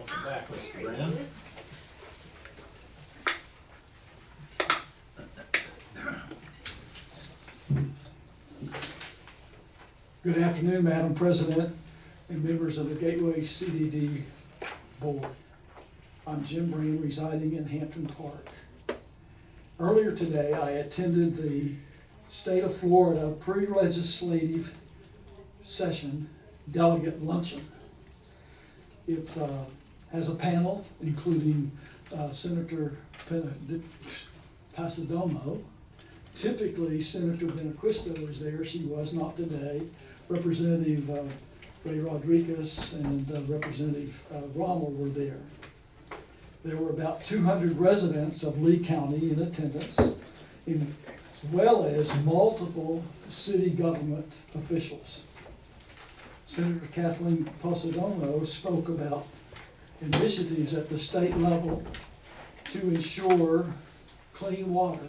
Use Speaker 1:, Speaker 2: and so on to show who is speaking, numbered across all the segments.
Speaker 1: Welcome back, Mr.
Speaker 2: There he
Speaker 1: Brand.
Speaker 2: is.
Speaker 3: Good afternoon, Madam President and members of the Gateway CDD Board. I'm Jim Breen, residing in Hampton Park. Earlier today, I attended the State of Florida pre-legislative session delegate luncheon. It has a panel including Senator Pasadomo. Typically, Senator Benaquisto is there. She was not today. Representative Ray Rodriguez and Representative Rommel were there. There were about 200 residents of Lee County in attendance, as well as multiple city government officials. Senator Kathleen Pasadomo spoke about initiatives at the state level to ensure clean water.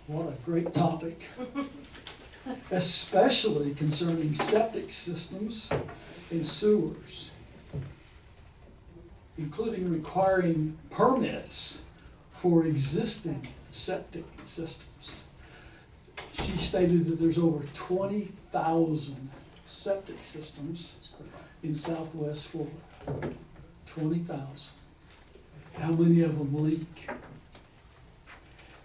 Speaker 3: What a great topic. Especially concerning septic systems and sewers, including requiring permits for existing septic systems. She stated that there's over 20,000 septic systems in Southwest Florida. 20,000. How many of them leak?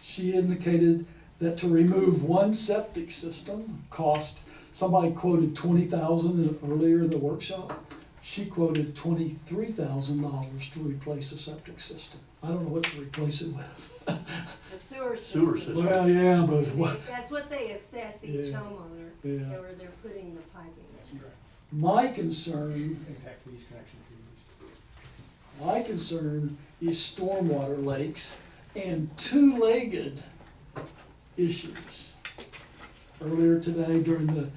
Speaker 3: She indicated that to remove one septic system cost, somebody quoted $20,000 earlier in the workshop. She quoted $23,000 to replace a septic system. I don't know what to replace it with.
Speaker 2: The sewer
Speaker 1: Sewer
Speaker 2: system.
Speaker 1: system.
Speaker 3: Well, yeah, but what?
Speaker 2: That's what they assess each
Speaker 3: Yeah.
Speaker 2: homeowner,
Speaker 3: Yeah.
Speaker 2: or they're putting the piping in.
Speaker 3: My concern
Speaker 4: Impact fees, connection fees.
Speaker 3: My concern is stormwater lakes and two-legged issues. Earlier today during the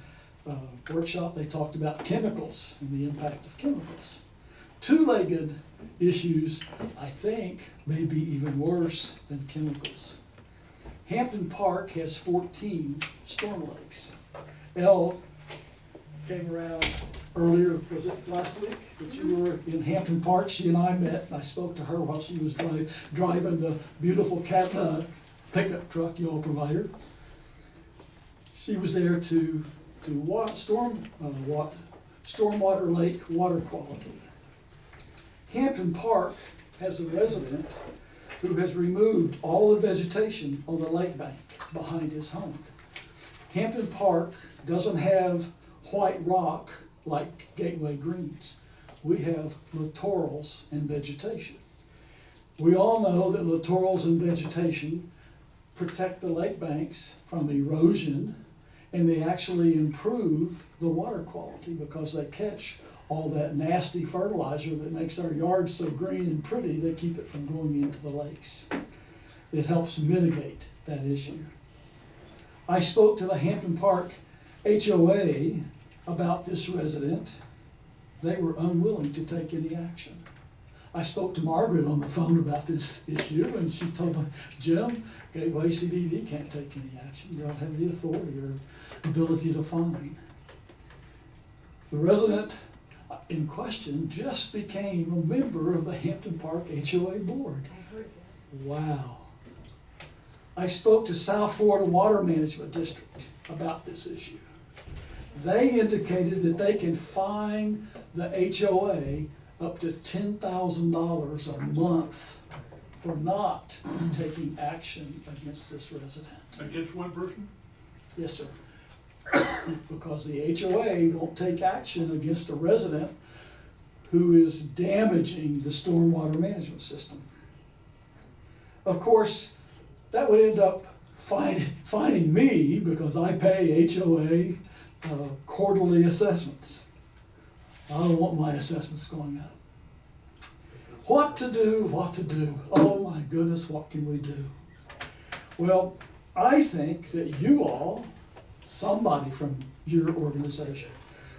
Speaker 3: workshop, they talked about chemicals and the impact of chemicals. Two-legged issues, I think, may be even worse than chemicals. Hampton Park has 14 storm lakes. Elle came around earlier, was it last week, that you were in Hampton Park? She and I met, and I spoke to her while she was driving the beautiful pickup truck you all provided. She was there to stormwater lake water quality. Hampton Park has a resident who has removed all the vegetation on the lake bank behind his home. Hampton Park doesn't have white rock like Gateway Greens. We have littorals and vegetation. We all know that littorals and vegetation protect the lake banks from erosion, and they actually improve the water quality because they catch all that nasty fertilizer that makes our yards so green and pretty. They keep it from going into the lakes. It helps mitigate that issue. I spoke to the Hampton Park HOA about this resident. They were unwilling to take any action. I spoke to Margaret on the phone about this issue, and she told me, Jim, Gateway CDD can't take any action. They don't have the authority or ability to fine. The resident in question just became a member of the Hampton Park HOA board.
Speaker 2: I heard that.
Speaker 3: Wow. I spoke to South Florida Water Management District about this issue. They indicated that they can fine the HOA up to $10,000 a month for not taking action against this resident.
Speaker 1: Against one person?
Speaker 3: Yes, sir. Because the HOA won't take action against a resident who is damaging the stormwater management system. Of course, that would end up fining me because I pay HOA quarterly assessments. I don't want my assessments going up. What to do, what to do? Oh my goodness, what can we do? Well, I think that you all, somebody from your organization,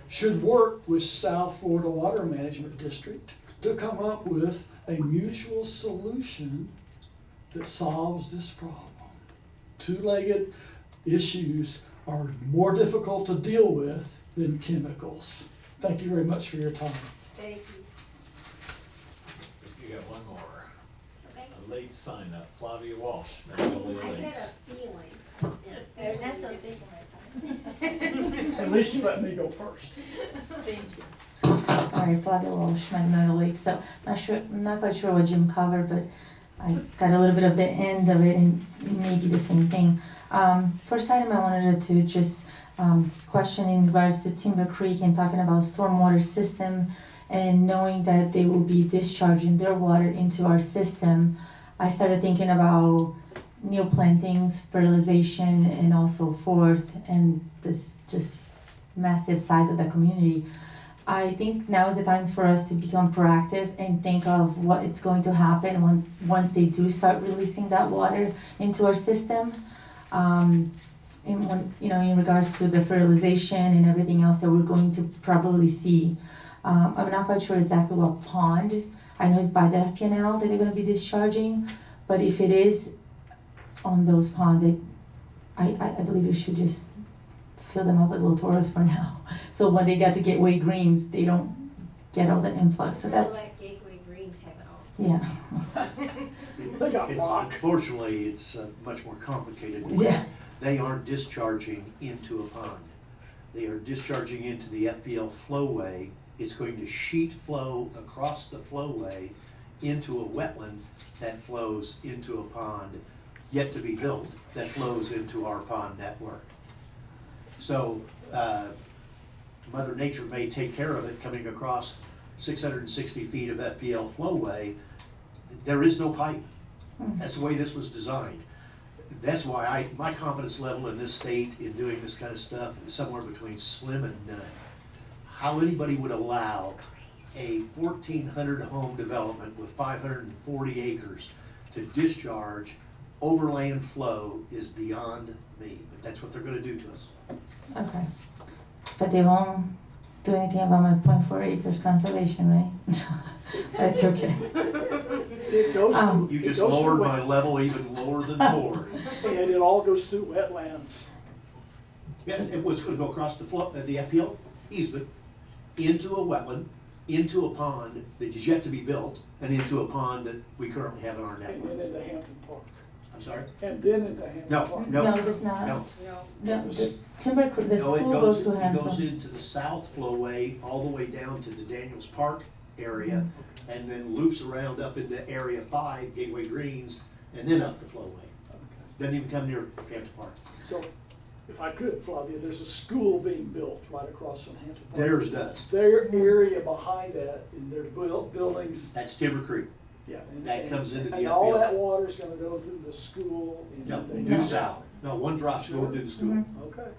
Speaker 3: should work with South Florida Water Management District to come up with a mutual solution that solves this problem. Two-legged issues are more difficult to deal with than chemicals. Thank you very much for your time.
Speaker 2: Thank you.
Speaker 1: one more.
Speaker 2: Okay.
Speaker 1: A late sign up, Flavia Walsh, Magnolia
Speaker 2: I had a
Speaker 1: Lakes.
Speaker 2: feeling.
Speaker 5: That's a big one.
Speaker 3: At least you let me go first.
Speaker 5: Thank you. All right, Flavia Walsh, Magnolia Lake. So I'm not quite sure what Jim covered, but I got a little bit of the end of it and maybe the same thing. First item I wanted to just question in regards to Timber Creek and talking about stormwater system and knowing that they will be discharging their water into our system. I started thinking about new plantings, fertilization, and also forth, and this just massive size of the community. I think now is the time for us to become proactive and think of what is going to happen once they do start releasing that water into our system. In regards to the fertilization and everything else that we're going to probably see. I'm not quite sure exactly what pond. I know it's by the FPNL that they're going to be discharging, but if it is on those ponds, I believe we should just fill them up with Latoras for now. So when they get to Gateway Greens, they don't get all the influx. So
Speaker 2: We'll
Speaker 5: that's,
Speaker 2: let Gateway Greens have it all.
Speaker 5: yeah.
Speaker 3: They got rock.
Speaker 6: Unfortunately, it's much more complicated.
Speaker 5: Yeah.
Speaker 6: They aren't discharging into a pond. They are discharging into the FPL flowway. It's going to sheet flow across the flowway into a wetland that flows into a pond yet to be built that flows into our pond network. So Mother Nature may take care of it coming across 660 feet of FPL flowway. There is no pipe. That's the way this was designed. That's why my confidence level in this state in doing this kind of stuff is somewhere between slim and none. How anybody would allow a 1,400 home development with 540 acres to discharge overland flow is beyond me, but that's what they're gonna do to us.
Speaker 5: Okay. But they won't do anything about my 0.4 acres conservation, right? That's okay.
Speaker 3: It goes through.
Speaker 6: You
Speaker 3: it
Speaker 6: just
Speaker 3: goes through
Speaker 6: lowered my
Speaker 3: wet-
Speaker 6: level even lower than 4.
Speaker 3: And it all goes through wetlands.
Speaker 6: Yeah, and what's gonna go across the the FPL easement, into a wetland, into a pond that is yet to be built, and into a pond that we currently have in our
Speaker 3: And
Speaker 6: network.
Speaker 3: then into Hampton Park.
Speaker 6: I'm sorry?
Speaker 3: And then into Hampton
Speaker 6: No,
Speaker 3: Park.
Speaker 6: no.
Speaker 5: No, it does not.
Speaker 6: No.
Speaker 2: No.
Speaker 5: No, the Timber Creek, the
Speaker 6: No, it
Speaker 5: school goes to
Speaker 6: It goes
Speaker 5: Hampton.
Speaker 6: into the south flowway, all the way down to the Daniels Park area, and then loops around up into Area 5, Gateway Greens, and then up the flowway. Doesn't even come near Hampton Park.
Speaker 3: So, if I could, Flavia, there's a school being built right across from Hampton Park.
Speaker 6: Theirs does.
Speaker 3: Their area behind that, and there's buildings,
Speaker 6: That's Timber Creek.
Speaker 3: yeah.
Speaker 6: That comes into the
Speaker 3: And all
Speaker 6: FPL.
Speaker 3: that water's gonna go through the school. and
Speaker 6: No,
Speaker 3: they-
Speaker 6: due south. No, one drop's going through the school.
Speaker 3: Okay.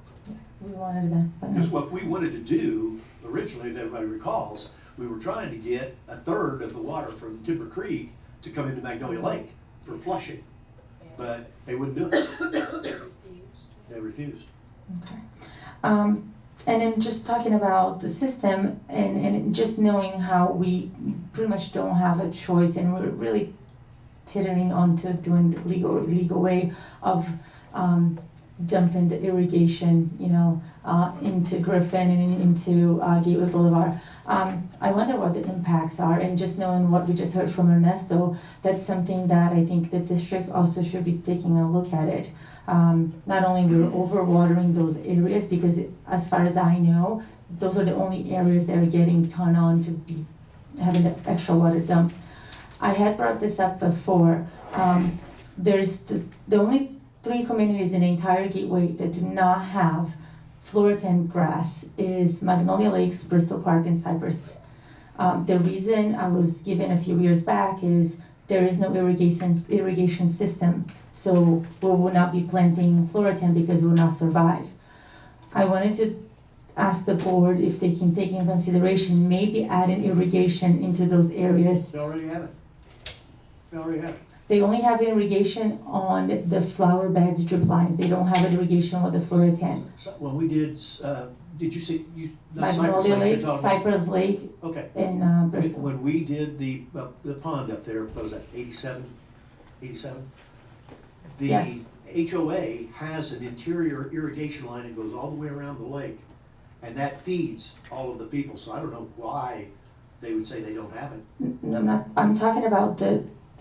Speaker 5: We wanted that, but
Speaker 6: Because
Speaker 5: no.
Speaker 6: what we wanted to do originally, if everybody recalls, we were trying to get a third of the water from Timber Creek to come into Magnolia Lake for flushing. But they wouldn't do it. They refused.
Speaker 5: Okay. And then just talking about the system and just knowing how we pretty much don't have a choice and we're really teetering onto doing the legal way of dumping the irrigation, into Griffin and into Gateway Boulevard. I wonder what the impacts are, and just knowing what we just heard from Ernesto, that's something that I think the district also should be taking a look at it. Not only we're overwatering those areas, because as far as I know, those are the only areas that are getting turned on to be having the extra water dumped. I had brought this up before. There's the only 3 communities in the entire Gateway that do not have Floritan grass is Magnolia Lakes, Bristol Park, and Cypress. The reason I was given a few years back is there is no irrigation system, so we will not be planting Floritan because it will not survive. I wanted to ask the board if they can take in consideration maybe adding irrigation into those areas.
Speaker 6: They already have it. They already have it.
Speaker 5: They only have irrigation on the flower beds, drip lines. They don't have irrigation with the Floritan.
Speaker 6: So when we did you see, not Cypress
Speaker 5: Magnolia
Speaker 6: Lake,
Speaker 5: Lake,
Speaker 6: you're talking-
Speaker 5: Cypress Lake,
Speaker 6: Okay.
Speaker 5: and Bristol.
Speaker 6: When we did the pond up there, what was that, 87? The
Speaker 5: Yes.
Speaker 6: HOA has an interior irrigation line that goes all the way around the lake, and that feeds all of the people, so I don't know why they would say they don't have it.
Speaker 5: No, I'm talking about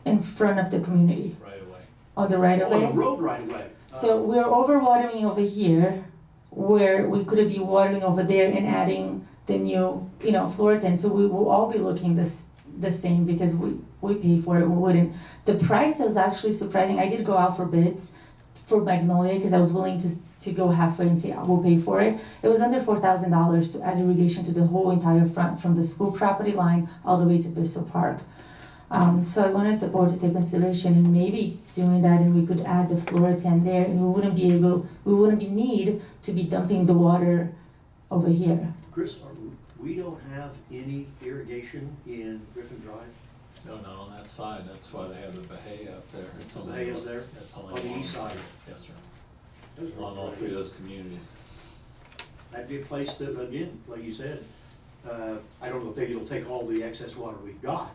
Speaker 5: in front of the community,
Speaker 1: Right away.
Speaker 5: on the right of
Speaker 6: On
Speaker 5: way.
Speaker 6: the road right away.
Speaker 5: So we're overwatering over here, where we could be watering over there and adding the new, Floritan, so we will all be looking the same, because we pay for it, we wouldn't. The price was actually surprising, I did go out for bids for Magnolia, because I was willing to go halfway and say, I will pay for it. It was under $4,000 to add irrigation to the whole entire front, from the school property line all the way to Bristol Park. So I wanted the board to take consideration and maybe doing that, and we could add the Floritan there, and we wouldn't be need to be dumping the water over here.
Speaker 6: Chris, we don't have any irrigation in Griffin Drive?
Speaker 1: No, not on that side, that's why they have the Bahia up there. It's only
Speaker 6: Bahia's there?
Speaker 1: It's only
Speaker 6: On the
Speaker 1: one.
Speaker 6: east side?
Speaker 1: Yes, sir. On all three of those communities.
Speaker 6: That'd be a place that, again, like you said, I don't know if it'll take all the excess water we've got,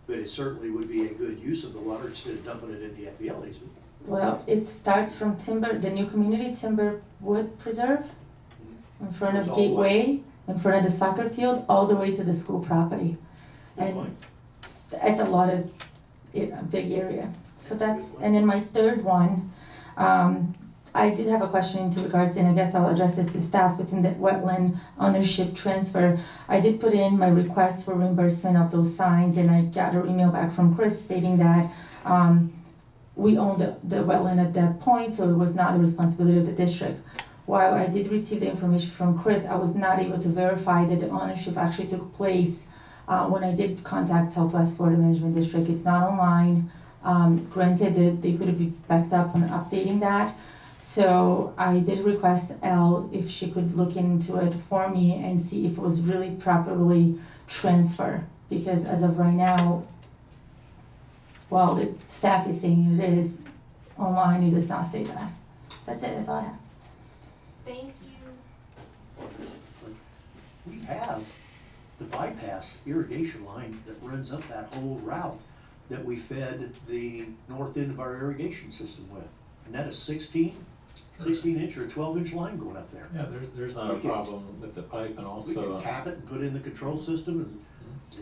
Speaker 6: but it certainly would be a good use of the water instead of dumping it in the FPL easement.
Speaker 5: Well, it starts from the new community Timberwood Preserve, in front
Speaker 6: Goes
Speaker 5: of
Speaker 6: all the way.
Speaker 5: Gateway, in front of the soccer field, all the way to the school property.
Speaker 6: Good point.
Speaker 5: And it's a big area. So and then my third one, I did have a question in regards, and I guess I'll address this to staff within the wetland ownership transfer. I did put in my request for reimbursement of those signs, and I got an email back from Chris stating that we owned the wetland at that point, so it was not the responsibility of the district. While I did receive the information from Chris, I was not able to verify that the ownership actually took place when I did contact Southwest Florida Management District. It's not online. Granted, they could be backed up on updating that. So I did request Elle if she could look into it for me and see if it was really properly transferred. Because as of right now, while the staff is saying it is, online it does not say that. That's it, that's all I have.
Speaker 2: Thank you.
Speaker 6: We have the bypass irrigation line that runs up that whole route that we fed the north end of our irrigation system with. And that is 16 inch or 12-inch line going up there.
Speaker 1: Yeah, there's not a
Speaker 6: We can-
Speaker 1: problem with the pipe, and
Speaker 6: We
Speaker 1: also
Speaker 6: can cap it and put it in the control system and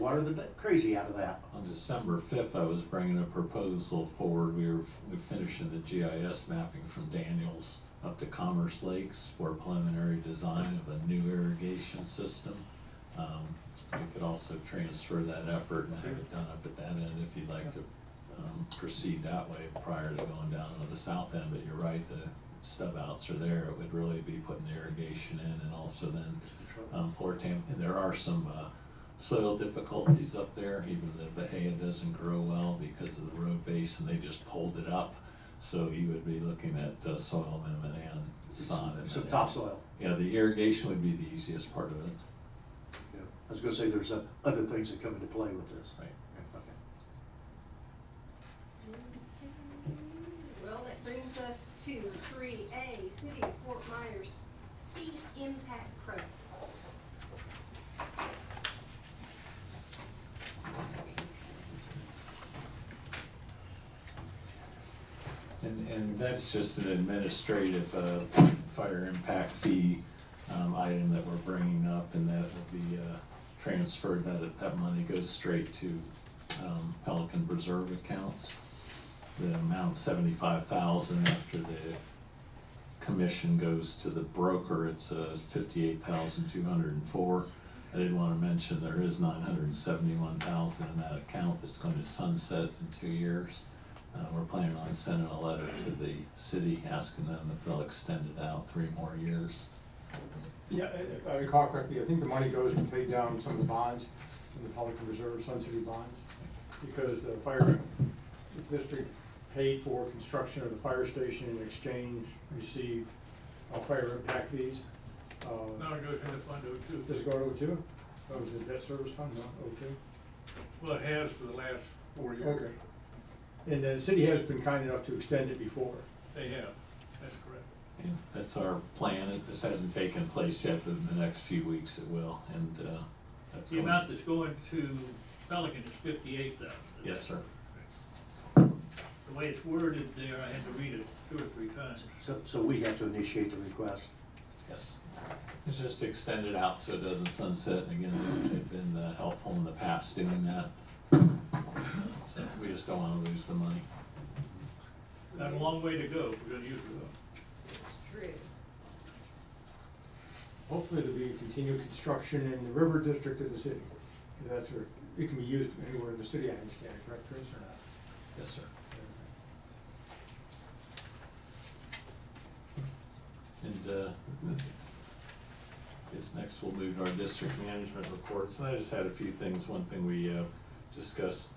Speaker 6: water the crazy out of that.
Speaker 1: on December 5th, I was bringing a proposal forward. We're finishing the GIS mapping from Daniels up to Commerce Lakes for preliminary design of a new irrigation system. We could also transfer that effort and have it done up at that end if you'd like to proceed that way prior to going down to the south end. But you're right, the stub outs are there. It would really be putting the irrigation in, and also then Floritan. And there are some soil difficulties up there. Even the Bahia doesn't grow well because of the road base, and they just pulled it up. So you would be looking at soil amendment and sod.
Speaker 6: Some topsoil.
Speaker 1: Yeah, the irrigation would be the easiest part of it.
Speaker 6: Yeah. I was gonna say there's other things that come into play with this.
Speaker 1: Right.
Speaker 6: Okay.
Speaker 2: Well, that brings us to 3A, City of Fort Myers fee impact credits.
Speaker 1: And that's just an administrative fire impact fee item that we're bringing up, and that will be transferred. That money goes straight to Pelican Reserve accounts. The amount $75,000. After the commission goes to the broker, it's $58,204. I did want to mention there is $971,000 in that account that's going to sunset in 2 years. We're planning on sending a letter to the city asking them if they'll extend it out 3 more years.
Speaker 4: Yeah, if I recall correctly, I think the money goes to pay down some of the bonds in the Pelican Reserve, Sun City bonds, because the fire district paid for construction of the fire station, in exchange received fire impact fees.
Speaker 7: Now it goes into Fund 02.
Speaker 4: Does it go to O2? Oh, is it debt service fund, no, O2?
Speaker 7: Well, it has for the last 4 years.
Speaker 4: Okay. And the city has been kind enough to extend it before.
Speaker 7: They have, that's correct.
Speaker 1: And that's our plan. This hasn't taken place yet, but in the next few weeks it will, and that's
Speaker 7: The
Speaker 1: going
Speaker 7: amount that's going to Pelican is $58,000.
Speaker 1: Yes, sir.
Speaker 7: The way it's worded there, I had to read it 2 or 3 times.
Speaker 6: So we have to initiate the request.
Speaker 1: Yes. It's just extended out so it doesn't sunset, and again, they've been helpful in the past doing that. So we just don't wanna lose the money.
Speaker 7: Got a long way to go if we're gonna use it.
Speaker 2: It's true.
Speaker 4: Hopefully there'll be continued construction in the river district of the city, because that's where, it can be used anywhere in the city, I understand, correct, Chris, or not?
Speaker 1: Yes, sir. And, I guess next we'll move to our district management reports, and I just had a few things. One thing we, discussed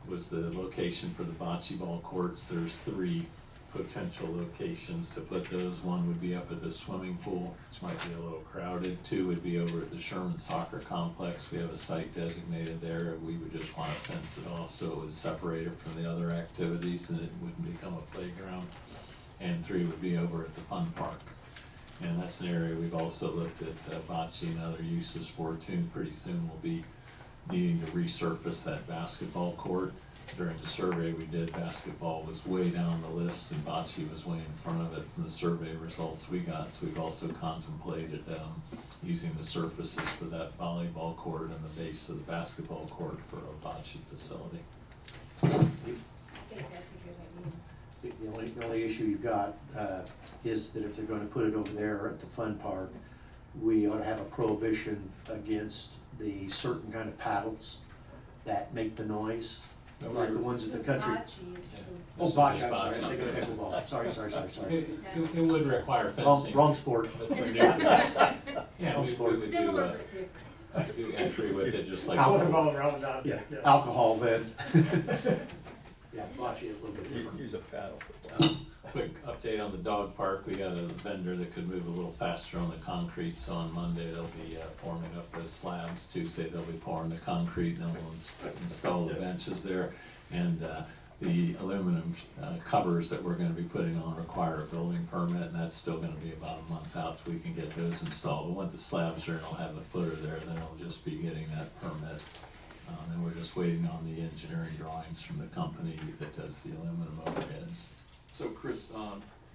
Speaker 1: was the location for the bocce ball courts. There's 3 potential locations to put those. One would be up at the swimming pool, which might be a little crowded. 2 would be over at the Sherman Soccer Complex. We have a site designated there, and we would just wanna fence it off so it was separated from the other activities and it wouldn't become a playground. And 3 would be over at the fun park. And that's an area we've also looked at bocce and other uses for too. And pretty soon we'll be needing to resurface that basketball court. During the survey we did, basketball was way down the list and bocce was way in front of it from the survey results we got. So we've also contemplated using the surfaces for that volleyball court and the base of the basketball court for a bocce facility.
Speaker 2: I think that's a good idea.
Speaker 6: The only issue you've got is that if they're gonna put it over there at the fun park, we ought to have a prohibition against the certain kind of paddles that make the noise, like the ones at the country.
Speaker 2: Bocce is true.
Speaker 6: Oh, bocce, I'm sorry, I'm thinking of pickleball, sorry.
Speaker 1: It would require fencing.
Speaker 6: Wrong sport.
Speaker 1: But for new- Yeah, we would do
Speaker 2: Similar but different.
Speaker 1: do entry with it just like.
Speaker 4: Alcohol around that,
Speaker 6: Yeah, alcohol then. Yeah, bocce is a little bit different.
Speaker 8: Use a paddle.
Speaker 1: Quick update on the dog park. We got a vendor that could move a little faster on the concrete, so on Monday they'll be forming up those slabs. Tuesday they'll be pouring the concrete, and then we'll install the benches there. And the aluminum covers that we're gonna be putting on require a building permit, and that's still gonna be about a month out till we can get those installed. But once the slabs are in, I'll have the footer there, then I'll just be getting that permit. And we're just waiting on the engineering drawings from the company that does the aluminum overheads.
Speaker 9: So Chris,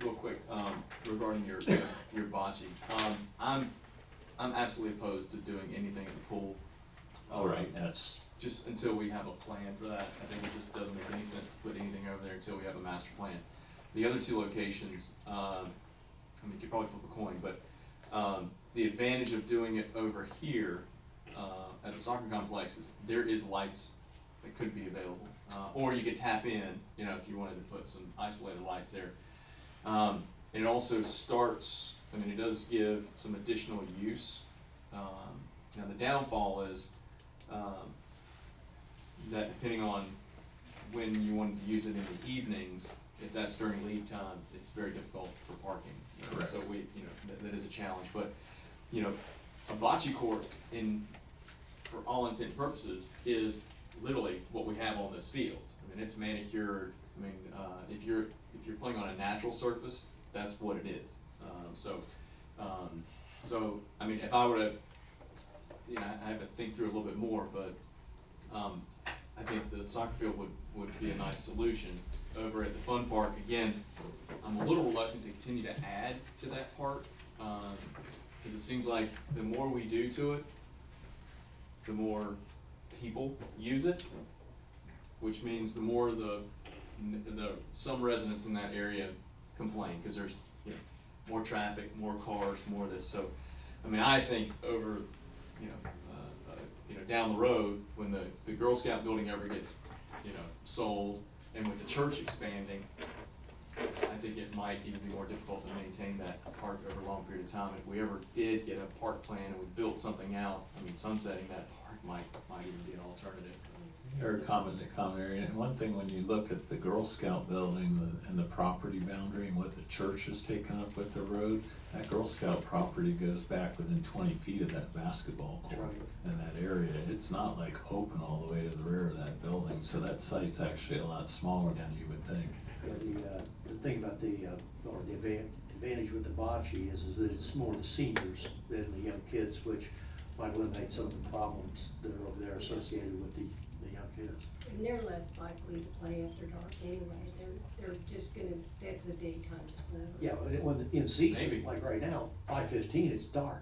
Speaker 9: real quick, regarding your bocce, I'm absolutely opposed to doing anything at the pool.
Speaker 1: All right, that's,
Speaker 9: Just until we have a plan for that. I think it just doesn't make any sense to put anything over there until we have a master plan. The other 2 locations, I mean, you could probably flip a coin, but, the advantage of doing it over here, at the soccer complex is there is lights that could be available. Or you could tap in, you know, if you wanted to put some isolated lights there. And it also starts, I mean, it does give some additional use. Now the downfall is, that depending on when you wanted to use it in the evenings, if that's during lead time, it's very difficult for parking. You know,
Speaker 1: Correct.
Speaker 9: So we, you know, that is a challenge, but, you know, a bocce court for all intent and purposes, is literally what we have on those fields. I mean, it's manicured. I mean, if you're playing on a natural surface, that's what it is. So I mean, if I were to, you know, I have to think through a little bit more, but I think the soccer field would be a nice solution. Over at the fun park, again, I'm a little reluctant to continue to add to that park, because it seems like the more we do to it, the more people use it, which means the more some residents in that area complain, because there's, you know, more traffic, more cars, more of this. So, I mean, I think over, down the road, when the Girl Scout building ever gets, sold, and with the church expanding, I think it might even be more difficult to maintain that park over a long period of time. If we ever did get a park plan and we built something out, I mean, sunsetting that park might even be an alternative.
Speaker 1: Or a common area, and one thing, when you look at the Girl Scout building and the property boundary and what the church has taken up with the road, that Girl Scout property goes back within 20 feet of that basketball court in that area. It's not like open all the way to the rear of that building, so that site's actually a lot smaller than you would think.
Speaker 6: Yeah, the thing about the advantage with the bocce is that it's more the seniors than the young kids, which might eliminate some of the problems that are over there associated with the young kids.
Speaker 2: And they're less likely to play after dark anyway, they're just gonna, that's a daytime sport.
Speaker 6: Yeah, but when, in season,
Speaker 9: Maybe.
Speaker 6: like right now, 5:15, it's dark.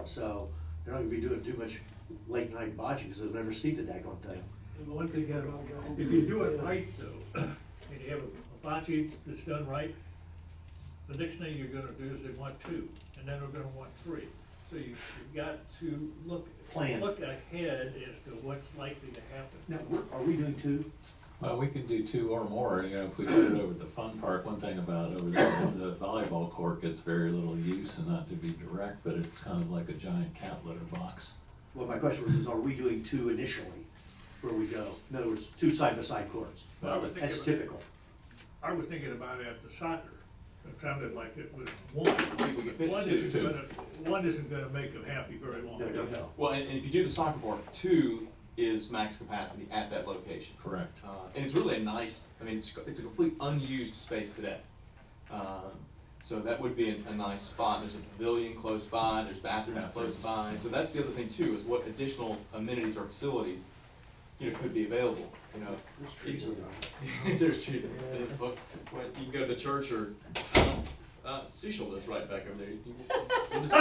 Speaker 6: So they're not gonna be doing too much late night bocce because they'll never see the daggone thing.
Speaker 7: And one thing, if you do it right though, and you have a bocce that's done right, the next thing you're gonna do is they want two, and then they're gonna want three. So you've got to
Speaker 6: Plan.
Speaker 7: look ahead as to what's likely to happen.
Speaker 6: Now, are we doing two?
Speaker 1: Well, we can do two or more, you know, if we put it over at the fun park. One thing about over there, the volleyball court gets very little use, and not to be direct, but it's kind of like a giant cat litter box.
Speaker 6: Well, my question was, are we doing two initially, where we go? In other words, two side-by-side courts.
Speaker 7: I was
Speaker 6: That's
Speaker 7: thinking-
Speaker 6: typical.
Speaker 7: I was thinking about it at the soccer, it sounded like it was one.
Speaker 9: People could fit
Speaker 7: One
Speaker 9: two.
Speaker 7: isn't gonna, one isn't gonna make them happy very long.
Speaker 6: No.
Speaker 9: Well, and if you do the soccer park, 2 is max capacity at that location.
Speaker 1: Correct.
Speaker 9: And it's really a nice, I mean, it's a complete unused space today. So that would be a nice spot. There's a pavilion close by, there's bathrooms close by. So that's the other thing too, is what additional amenities or facilities, you know, could be available, you know.
Speaker 6: There's trees around.
Speaker 9: There's trees. But you can go to the church or, Cecil lives right back over there. We'll just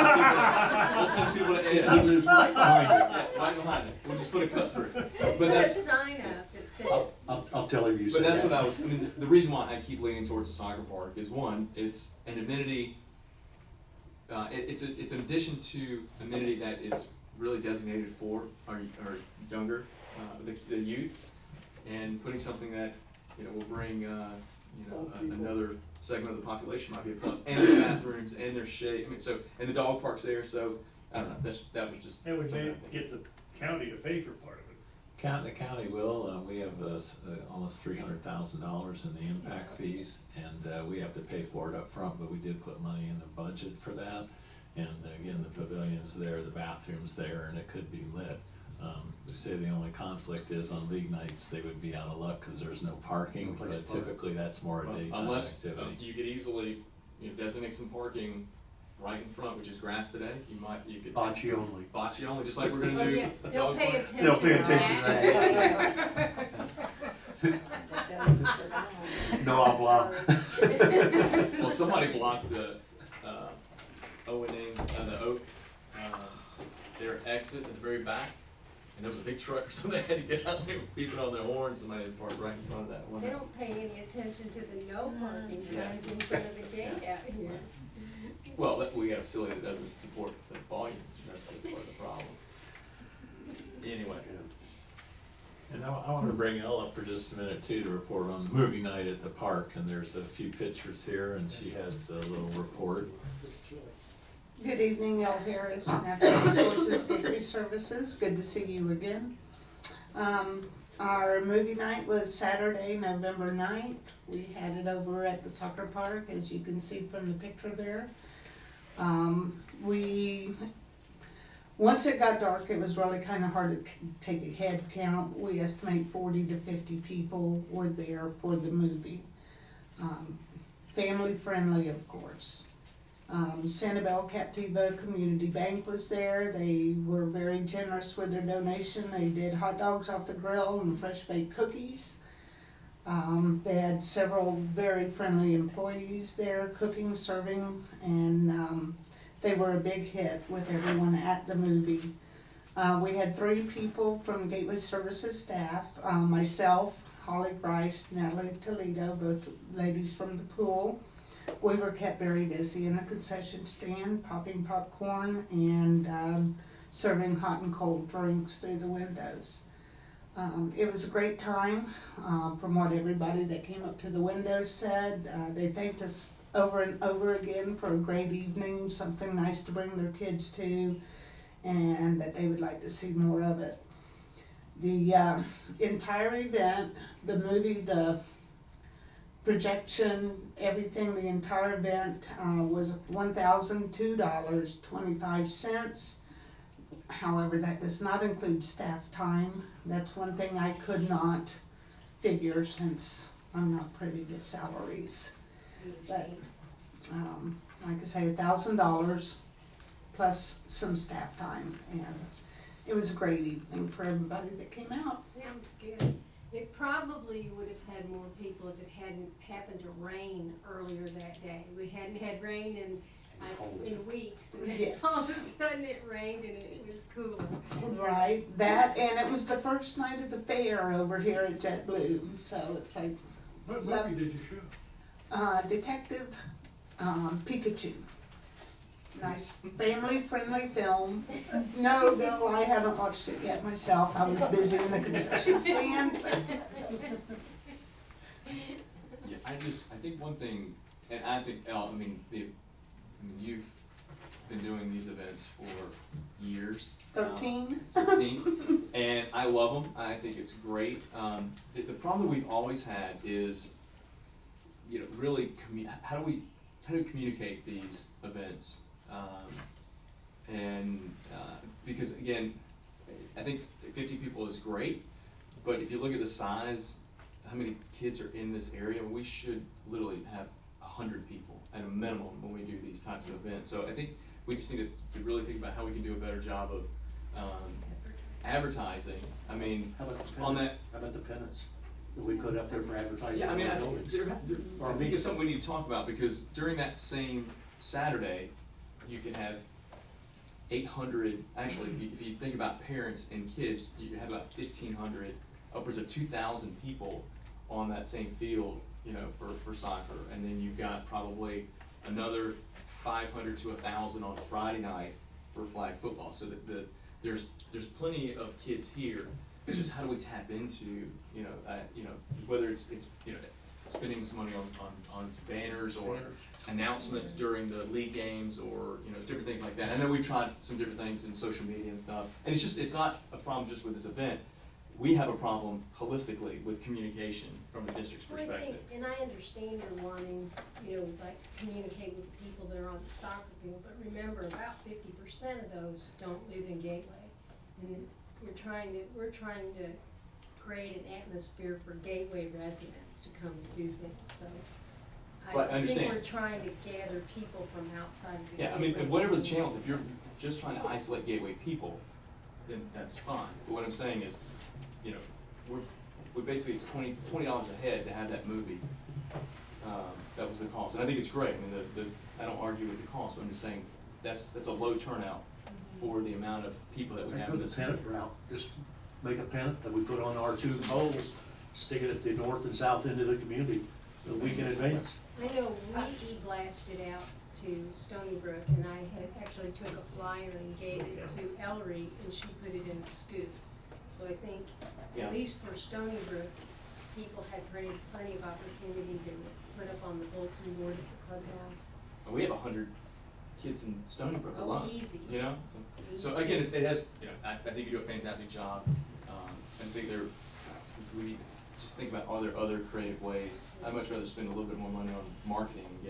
Speaker 9: send people to Ed.
Speaker 6: He lives right behind it.
Speaker 9: Yeah, right behind it. We'll just put a cut through. But
Speaker 2: Put a
Speaker 9: that's,
Speaker 2: sign up that says,
Speaker 6: I'll tell him you said
Speaker 9: but
Speaker 6: that.
Speaker 9: that's what I was, I mean, the reason why I keep leaning towards the soccer park is one, it's an amenity, it's an addition to amenity that is really designated for our younger, the youth, and putting something that, you know, will bring, another segment of the population might be a plus, and their bathrooms, and their shade, I mean, so, and the dog park's there, so, I don't know, that was just.
Speaker 7: And we
Speaker 9: something
Speaker 7: may
Speaker 9: I think.
Speaker 7: get the county to pay for part of it.
Speaker 1: The county will, we have almost $300,000 in the impact fees, and we have to pay for it up front. But we did put money in the budget for that. And again, the pavilion's there, the bathroom's there, and it could be lit. They say the only conflict is on league nights, they would be out of luck because there's no parking,
Speaker 6: No place
Speaker 1: but
Speaker 6: to park.
Speaker 1: typically that's more a
Speaker 9: Well,
Speaker 1: daytime
Speaker 9: unless
Speaker 1: activity.
Speaker 9: you could easily, designate some parking right in front, which is grass today, you could.
Speaker 6: Bocce only.
Speaker 9: Bocce only, just like we're gonna
Speaker 2: oh
Speaker 9: do.
Speaker 2: yeah, they'll
Speaker 9: dog
Speaker 2: pay
Speaker 9: park.
Speaker 2: attention.
Speaker 6: They'll pay attention to
Speaker 2: that.
Speaker 6: No habla.
Speaker 9: Well, somebody blocked the, O&M's, the Oak, their exit at the very back, and there was a big truck or something, they had to get out there beeping on their horn, somebody had parked right in front of that one.
Speaker 2: They don't pay any attention to the no parking signs in front of the gate out here.
Speaker 9: Well, we got a facility that doesn't support the volume, that's part of the problem. Anyway.
Speaker 1: And I want to bring Elle up for just a minute too to report on the movie night at the park, and there's a few pictures here, and she has a little report.
Speaker 8: Good evening, Elle Harris, Natural Resources Gateway Services. Good to see you again. Our movie night was Saturday, November 9th. We had it over at the soccer park, as you can see from the picture there. Once it got dark, it was really kind of hard to take a head count. We estimate 40 to 50 people were there for the movie. Family friendly, of course. Sanibel Captiva Community Bank was there. They were very generous with their donation. They did hot dogs off the grill and fresh baked cookies. They had several very friendly employees there cooking, serving, and they were a big hit with everyone at the movie. We had 3 people from Gateway Services staff, myself, Holly Grice, Natalie Toledo, both ladies from the pool. We were kept very busy in the concession stand, popping popcorn and serving hot and cold drinks through the windows. It was a great time, from what everybody that came up to the windows said. They thanked us over and over again for a great evening, something nice to bring their kids to, and that they would like to see more of it. The entire event, the movie, the projection, everything, the entire event was $1,002.25. However, that does not include staff time. That's one thing I could not figure since I'm not privy to salaries. But, like I say, $1,000 plus some staff time, and it was a great evening for everybody that came out.
Speaker 2: Sounds good. It probably would have had more people if it hadn't happened to rain earlier that day. We hadn't had rain in weeks, and then
Speaker 8: Yes.
Speaker 2: all of a sudden it rained and it was cooler.
Speaker 8: Right, that, and it was the first night of the fair over here at JetBlue, so it's like,
Speaker 7: What movie did you show?
Speaker 8: Detective, Pikachu. Nice, family-friendly film. No, Bill, I haven't watched it yet myself, I was busy in the concession stand.
Speaker 9: Yeah, I think one thing, and I think, you've been doing these events for years.
Speaker 8: 13.
Speaker 9: 13, and I love them, I think it's great. The problem that we've always had is, really, how do we communicate these events? Because again, I think 50 people is great, but if you look at the size, how many kids are in this area, we should literally have 100 people at a minimum when we do these types of events. So I think we just need to really think about how we can do a better job of advertising. I mean,
Speaker 6: How about the
Speaker 9: on
Speaker 6: pennant?
Speaker 9: that.
Speaker 6: How about the pennants that we put up there for advertising?
Speaker 9: Yeah, I mean,
Speaker 6: on
Speaker 9: I
Speaker 6: the
Speaker 9: think,
Speaker 6: buildings?
Speaker 9: I think it's something we need to talk about, because during that same Saturday, you can have 800, actually, if you think about parents and kids, you have about 1,500, upwards of 2,000 people on that same field, for soccer. And then you've got probably another 500 to 1,000 on Friday night for flag football. So there's plenty of kids here. It's just how do we tap into, whether it's spending some money on some banners or announcements during the league games, or different things like that. I know we've tried some different things in social media and stuff, and it's not a problem just with this event. We have a problem holistically with communication from the district's
Speaker 2: Well, I think,
Speaker 9: perspective.
Speaker 2: and I understand you're wanting, like, to communicate with the people that are on the soccer field, but remember, about 50% of those don't live in Gateway. And we're trying to create an atmosphere for Gateway residents to come and do things, so.
Speaker 9: But I
Speaker 2: I think
Speaker 9: understand.
Speaker 2: we're trying to gather people from outside of the
Speaker 9: Yeah,
Speaker 2: Gateway.
Speaker 9: and whatever the channels, if you're just trying to isolate Gateway people, then that's fine. But what I'm saying is, we basically, it's $20 a head to have that movie. That was the cost, and I think it's great. I mean, I don't argue with the cost, but I'm just saying that's a low turnout for the amount of people that we have
Speaker 6: Go
Speaker 9: in
Speaker 6: the
Speaker 9: this.
Speaker 6: pennant route, just make a pennant that we put on our 2 poles, stick it at the north and south end of the community, so we can advance.
Speaker 2: I know we e-blasted out to Stony Brook, and I had actually took a flyer and gave it to Ellery, and she put it in the scoop. So I think,
Speaker 9: Yeah.
Speaker 2: at least for Stony Brook, people had plenty of opportunity to put up on the bulletin board at the clubhouse.
Speaker 9: And we have 100 kids in Stony Brook
Speaker 2: Oh,
Speaker 9: alone.
Speaker 2: easy.
Speaker 9: So again, it has, I think you do a fantastic job. I just think we need to just think about, are there other creative ways? I'd much rather spend a little bit more money on marketing and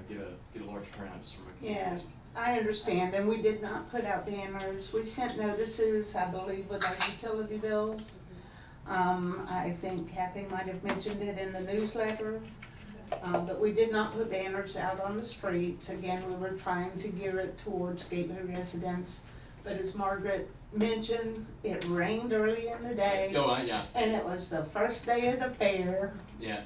Speaker 9: get a larger turnout just from a
Speaker 8: Yeah,
Speaker 9: communication.
Speaker 8: I understand, and we did not put out banners, we sent notices, I believe, with our utility bills. I think Kathy might have mentioned it in the newsletter, but we did not put banners out on the streets. Again, we were trying to gear it towards Gateway residents, but as Margaret mentioned, it rained early in the day,
Speaker 9: Yeah,
Speaker 8: and it was the first day of the fair,
Speaker 9: yeah.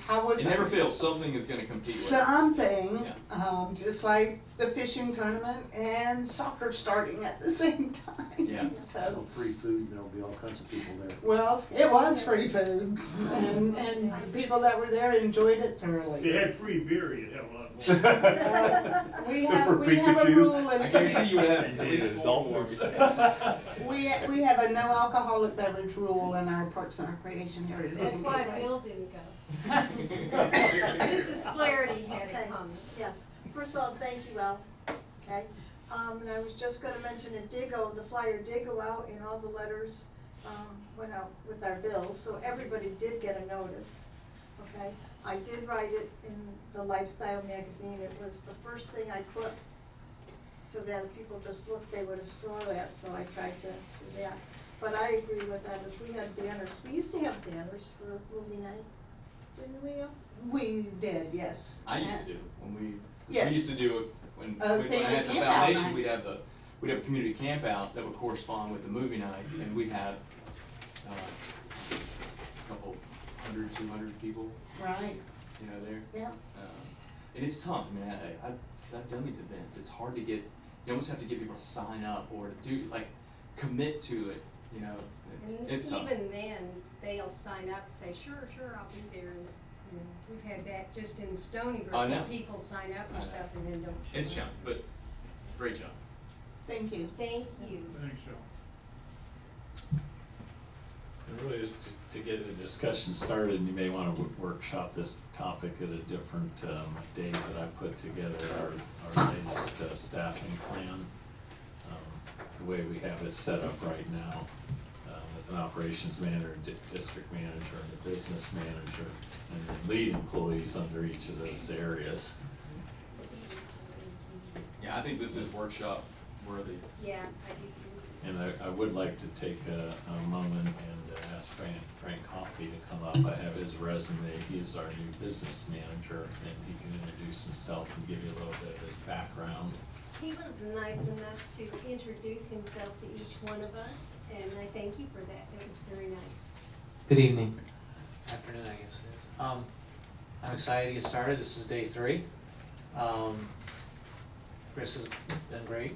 Speaker 8: how was
Speaker 9: It never fails, something is gonna compete with it.
Speaker 8: something,
Speaker 9: Yeah.
Speaker 8: just like the fishing tournament and soccer starting at the same time.
Speaker 9: Yeah.
Speaker 8: So,
Speaker 6: Free food, there'll be all kinds of people there.
Speaker 8: well, it was free food, and the people that were there enjoyed it
Speaker 7: If you
Speaker 8: thoroughly.
Speaker 7: had free beer, you'd have a lot more.
Speaker 8: We
Speaker 6: For
Speaker 8: have a
Speaker 6: Pikachu.
Speaker 8: rule
Speaker 9: I
Speaker 8: in,
Speaker 9: guarantee you would have at least 4 more.
Speaker 8: we have a no alcoholic beverage rule in our Parks and Recreation areas.
Speaker 2: That's
Speaker 8: in
Speaker 2: why
Speaker 8: Gateway.
Speaker 2: Bill didn't go. Mrs. Flaherty had a
Speaker 10: Okay.
Speaker 2: comment.
Speaker 10: Yes, first of all, thank you, Al, okay? And I was just gonna mention it did go, the flyer did go out and all the letters, went out with our bills, so everybody did get a notice, okay? I did write it in the Lifestyle magazine, it was the first thing I put, so that if people just looked, they would have saw that, so I tried to do that. But I agree with that, if we had banners, we used to have banners for movie night, didn't we, Al?
Speaker 8: We did, yes.
Speaker 9: I used to do, when we
Speaker 8: Yes.
Speaker 9: used to do it, when I
Speaker 8: Family
Speaker 9: had the
Speaker 8: camp out
Speaker 9: foundation,
Speaker 8: night.
Speaker 9: we'd have a community camp out that would correspond with the movie night, and we'd have, 100, 200 people,
Speaker 8: Right,
Speaker 9: you know, there.
Speaker 8: yeah.
Speaker 9: And it's tough, man, cause I've done these events, it's hard to get, you almost have to get people to sign up or to do, like, commit to it, you know,
Speaker 2: And
Speaker 9: it's tough.
Speaker 2: even then, they'll sign up and say, sure, I'll be there. And, you know, we've had that just in Stony Brook,
Speaker 9: I
Speaker 2: where
Speaker 9: know.
Speaker 2: people sign up
Speaker 9: I
Speaker 2: for
Speaker 9: know.
Speaker 2: stuff and then don't show
Speaker 9: It's
Speaker 2: up.
Speaker 9: challenging, but great job.
Speaker 8: Thank you.
Speaker 2: Thank you.
Speaker 7: Thanks, Joe.
Speaker 1: And really, just to get the discussion started, you may want to workshop this topic at a different day, but I put together our latest staffing plan. The way we have it set up right now, with an operations manager, district manager, and a business manager, and then lead employees under each of those areas.
Speaker 9: Yeah, I think this is workshop worthy.
Speaker 2: Yeah, I do too.
Speaker 1: And I would like to take a moment and ask Frank Coffey to come up. I have his resume. He is our new business manager, and he can introduce himself and give you a little bit of his background.
Speaker 2: He was nice enough to introduce himself to each one of us, and I thank you for that. It was very nice.
Speaker 11: Good evening. Afternoon, I guess it is. I'm excited to get started. This is day 3. Chris has been great.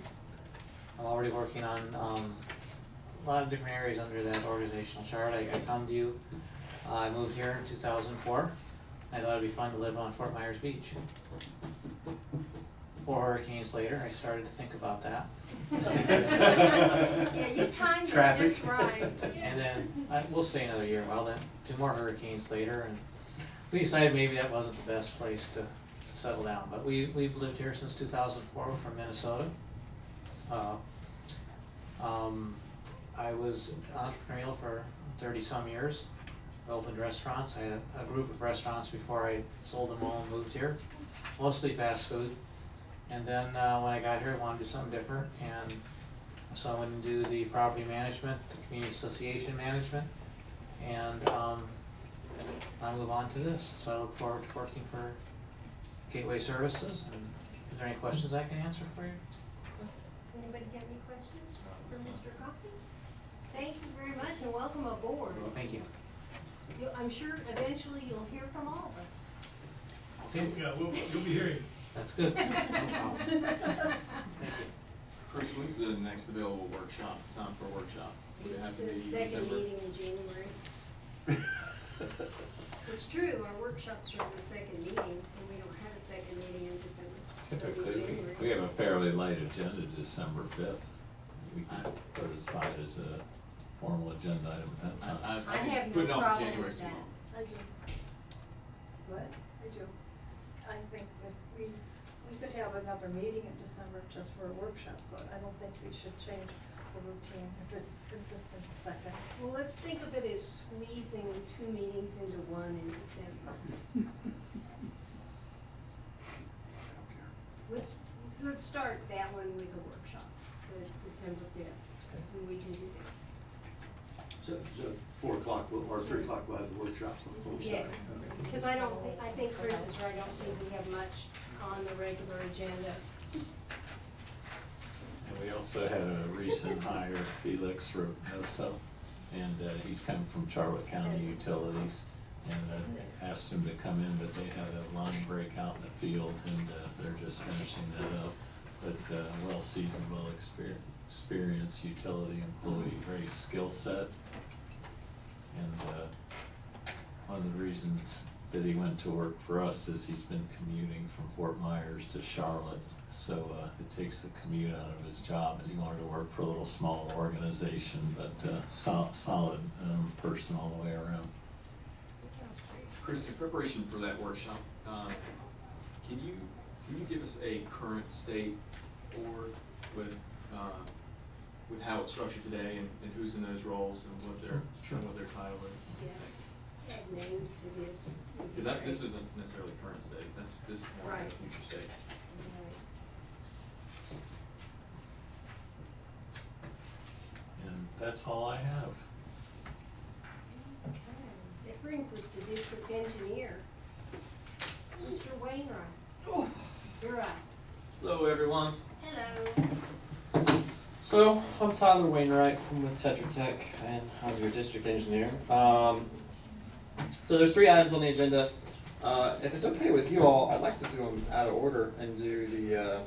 Speaker 11: I'm already working on a lot of different areas under that organizational chart. I come to you, I moved here in 2004. I thought it'd be fun to live on Fort Myers Beach. 4 hurricanes later, I started to think about that.
Speaker 2: Yeah, you timed it
Speaker 11: Traffic.
Speaker 2: just right.
Speaker 11: And then, we'll stay another year. Well, then, 2 more hurricanes later, and we decided maybe that wasn't the best place to settle down. But we've lived here since 2004. We're from Minnesota. I was entrepreneurial for 30-some years. I opened restaurants. I had a group of restaurants before I sold them all and moved here. Mostly fast food. And then when I got here, I wanted to do something different. And so I went and do the property management, the community association management. And I move on to this. So I look forward to working for Gateway Services. And is there any questions I can answer for you?
Speaker 2: Anybody have any questions for Mr. Coffey? Thank you very much and welcome aboard.
Speaker 11: Thank you.
Speaker 2: I'm sure eventually you'll hear from all of us.
Speaker 11: Okay,
Speaker 7: Yeah, you'll be hearing.
Speaker 11: that's good. No problem. Thank you.
Speaker 9: Chris, when's the next available workshop, time for a workshop? Would it have to be
Speaker 2: The second
Speaker 9: December?
Speaker 2: meeting in January. It's true, our workshops are the second meeting, and we don't have a second meeting in December. It'll be
Speaker 1: Typically,
Speaker 2: January.
Speaker 1: we have a fairly light agenda, December 5th. We can put it aside as a formal agenda item at that time.
Speaker 2: I have no
Speaker 9: Putting off
Speaker 2: problem
Speaker 9: January
Speaker 2: with
Speaker 9: too
Speaker 2: that.
Speaker 9: long.
Speaker 10: I do,
Speaker 2: What?
Speaker 10: I do. I think that we could have another meeting in December just for a workshop, but I don't think we should change the routine if it's consistent the second.
Speaker 2: Well, let's think of it as squeezing 2 meetings into one in December. Let's start that one with a workshop, the December 5th, and we can do this.
Speaker 6: So 4 o'clock or 3 o'clock, we'll have the workshop.
Speaker 2: Yeah, because I think Chris is right, I don't think we have much on the regular agenda.
Speaker 1: And we also had a recent hire, Felix Reynoso, and he's coming from Charlotte County Utilities. And asked him to come in, but they had a line break out in the field, and they're just finishing that up. But well-seasoned, well-experienced utility employee, great skill set. And one of the reasons that he went to work for us is he's been commuting from Fort Myers to Charlotte. So it takes the commute out of his job, and he wanted to work for a little small organization, but solid person all the way around.
Speaker 9: Chris, in preparation for that workshop, can you give us a current state board with how it's structured today and who's in those roles and what their title is?
Speaker 2: Yeah.
Speaker 9: Thanks.
Speaker 2: Add names to this. would be
Speaker 9: Because this
Speaker 2: great.
Speaker 9: isn't necessarily current state, this is more like
Speaker 2: Right.
Speaker 9: future state.
Speaker 2: Right.
Speaker 1: And that's all I have.
Speaker 2: Okay, that brings us to district engineer, Mr. Wainwright. You're up.
Speaker 12: Hello, everyone.
Speaker 2: Hello.
Speaker 12: So, I'm Tyler Wainwright. I'm with Tetra Tech, and I'm your district engineer. So there's 3 items on the agenda. If it's okay with you all, I'd like to do them out of order and do the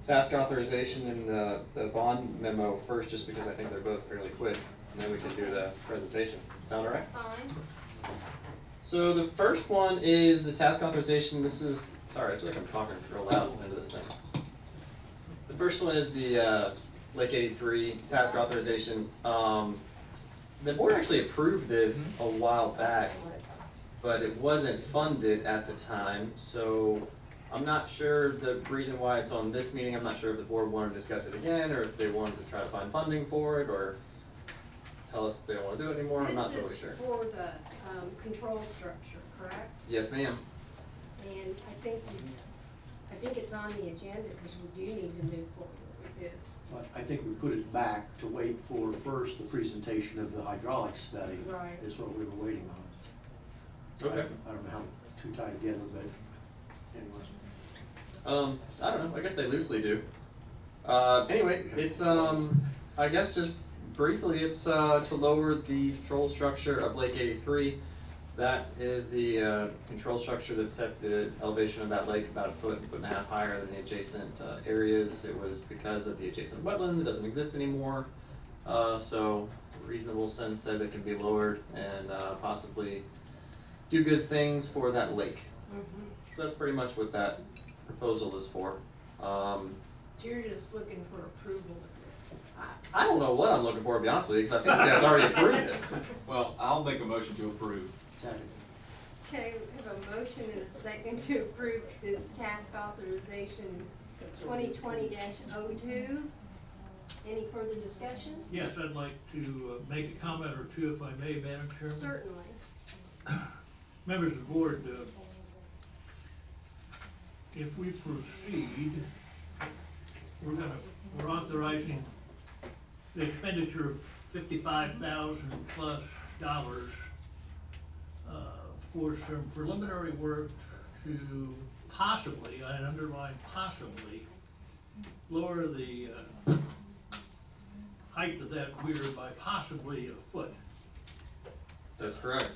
Speaker 12: task authorization and the bond memo first, just because I think they're both fairly quick, and then we can do the presentation. Sound all right?
Speaker 2: Fine.
Speaker 12: So the first one is the task authorization. This is, sorry, I feel like I'm talking real loud into this thing. The first one is the Lake 83 task authorization. The board actually approved this a while back, but it wasn't funded at the time, so I'm not sure the reason why it's on this meeting. I'm not sure if the board wanted to discuss it again, or if they wanted to try to find funding for it, or tell us if they don't want to do it anymore. I'm not totally sure.
Speaker 2: This is for the, control structure, correct?
Speaker 12: Yes, ma'am.
Speaker 2: And I think it's on the agenda, because we do need to move forward with this.
Speaker 6: But I think we put it back to wait for first the presentation of the hydraulic study.
Speaker 2: Right.
Speaker 6: Is what we were waiting on.
Speaker 12: Okay.
Speaker 6: I don't know how to tie together, but anyway.
Speaker 12: I don't know. I guess they loosely do. Anyway, it's I guess just briefly, it's to lower the control structure of Lake 83. That is the control structure that sets the elevation of that lake about 1.5 foot higher than the adjacent areas. It was because of the adjacent wetland that doesn't exist anymore. So reasonable sense says it can be lowered and possibly do good things for that lake. So that's pretty much what that proposal is for.
Speaker 2: So you're just looking for approval of this?
Speaker 12: I don't know what I'm looking for, to be honest with you, because I think you guys already approved it.
Speaker 9: Well, I'll make a motion to approve.
Speaker 6: Second.
Speaker 2: Okay, we have a motion and a second to approve this task authorization 2020-02. Any further discussion?
Speaker 7: Yes, I'd like to make a comment or two, if I may, Madam Chairman.
Speaker 2: Certainly.
Speaker 7: Members of the board, if we proceed, we're authorizing the expenditure of $55,000 plus for some preliminary work to possibly, I underline possibly, lower the height of that weir by possibly 1 foot.
Speaker 12: That's correct.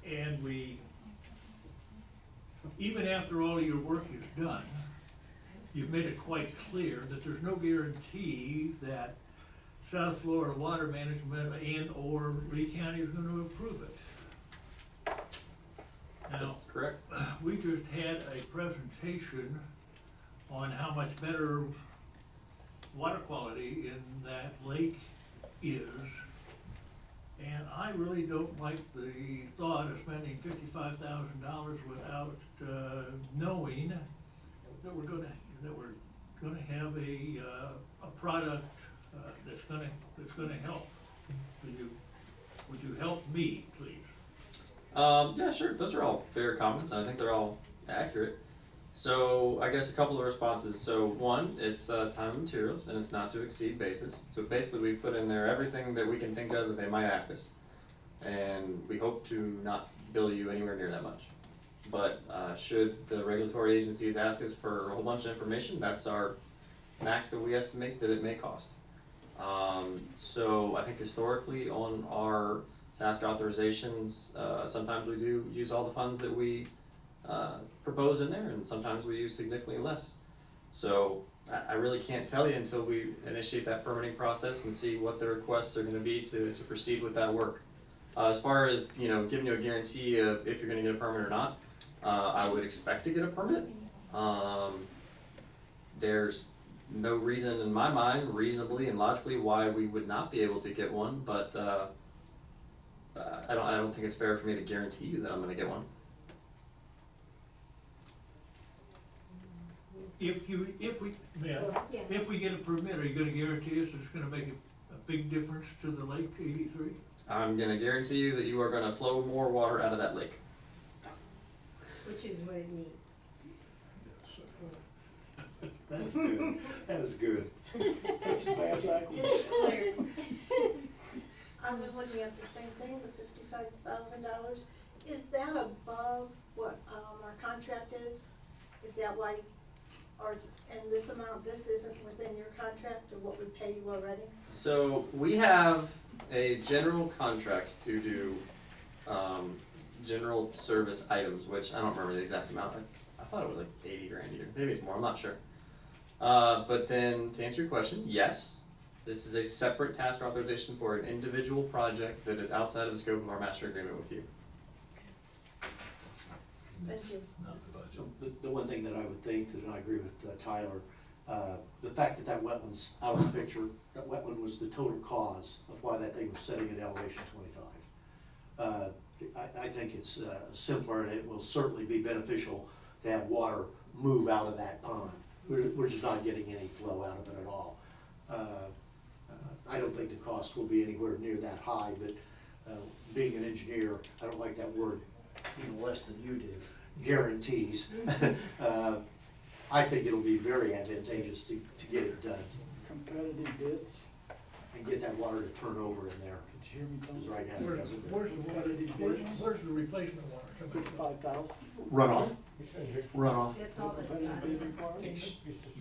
Speaker 7: And we, even after all your work is done, you've made it quite clear that there's no guarantee that South Florida Water Management and/or Lee County is gonna approve it. Now,
Speaker 12: That's correct.
Speaker 7: we just had a presentation on how much better water quality in that lake is. And I really don't like the thought of spending $55,000 without knowing that we're gonna have a product that's gonna help. Would you help me, please?
Speaker 12: Yeah, sure. Those are all fair comments, and I think they're all accurate. So I guess a couple of responses. So one, it's time and materials, and it's not to exceed basis. So basically, we put in there everything that we can think of that they might ask us, and we hope to not bill you anywhere near that much. But should the regulatory agencies ask us for a whole bunch of information, that's our max that we estimate that it may cost. So I think historically on our task authorizations, sometimes we do use all the funds that we propose in there, and sometimes we use significantly less. So I really can't tell you until we initiate that permitting process and see what the requests are gonna be to proceed with that work. As far as, giving you a guarantee of if you're gonna get a permit or not, I would expect to get a permit. There's no reason in my mind, reasonably and logically, why we would not be able to get one, but I don't think it's fair for me to guarantee you that I'm gonna get one.
Speaker 7: If we get a permit, are you gonna guarantee us it's gonna make a big difference to the Lake 83?
Speaker 12: I'm gonna guarantee you that you are gonna flow more water out of that lake.
Speaker 2: Which is what it needs.
Speaker 6: That's good. That is good.
Speaker 3: That's the bass
Speaker 2: It's clear.
Speaker 10: I was looking at the same thing, the $55,000. Is that above what, our contract is? Is that why, and this amount, this isn't within your contract of what we pay you already?
Speaker 12: So we have a general contract to do, general service items, which I don't remember the exact amount. I thought it was like 80 grand a year. Maybe it's more, I'm not sure. But then to answer your question, yes, this is a separate task authorization for an individual project that is outside of the scope of our master agreement with you.
Speaker 10: Thank you.
Speaker 1: Not the budget.
Speaker 6: The one thing that I would think, that I agree with Tyler, the fact that wetland's out of the picture, that wetland was the total cause of why that thing was setting at elevation 25. I think it's simpler, and it will certainly be beneficial to have water move out of that pond. We're just not getting any flow out of it at all. I don't think the cost will be anywhere near that high, but being an engineer, I don't like that word even less than you do, guarantees. I think it'll be very advantageous to get it done
Speaker 3: Competitive bids.
Speaker 6: and get that water to turn over in there.
Speaker 3: Did you hear me, Tom?
Speaker 6: Because right now it doesn't.
Speaker 7: Where's the water, where's the replacement water coming from?
Speaker 3: 55,000.
Speaker 6: Runoff, runoff.
Speaker 2: That's all that
Speaker 3: Competitive
Speaker 2: got.
Speaker 3: bidding requirements.